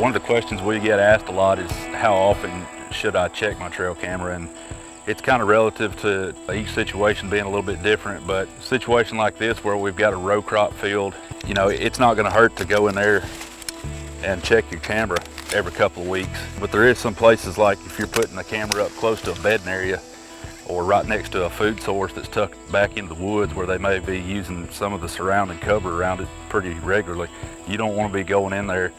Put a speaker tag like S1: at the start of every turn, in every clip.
S1: One of the questions we get asked a lot is how often should I check my trail camera, and it's kind of relative to each situation being a little bit different, but a situation like this where we've got a row crop field, you know, it's not going to hurt to go in there and check your camera every couple of weeks. But there is some places, like if you're putting the camera up close to a bedding area or right next to a food source that's tucked back into the woods where they may be using some of the surrounding cover around it pretty regularly, you don't want to be going in there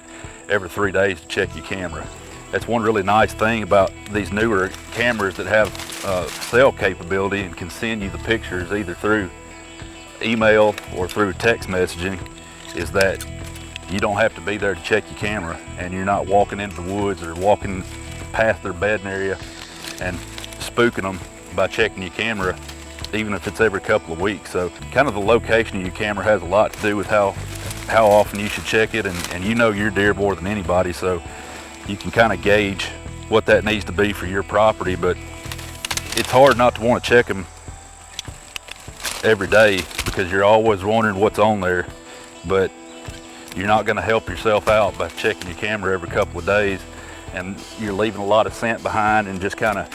S1: every 3 days to check your camera. That's one really nice thing about these newer cameras that have cell capability and can send you the pictures either through email or through text messaging, is that you don't have to be there to check your camera, and you're not walking into the woods or walking past their bedding area and spooking them by checking your camera, even if it's every couple of weeks. So kind of the location of your camera has a lot to do with how often you should check it, and you know your deer more than anybody, so you can kind of gauge what that needs to be for your property. But it's hard not to want to check them every day because you're always wondering what's on there, but you're not going to help yourself out by checking your camera every couple of days, and you're leaving a lot of scent behind and just kind of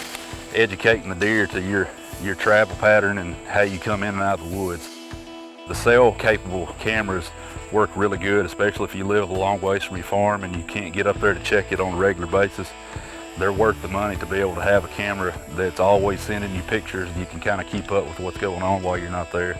S1: educating the deer to your travel pattern and how you come in and out of the woods. The cell capable cameras work really good, especially if you live a long ways from your farm and you can't get up there to check it on a regular basis. They're worth the money to be able to have a camera that's always sending you pictures, and you can kind of keep up with what's going on while you're not there.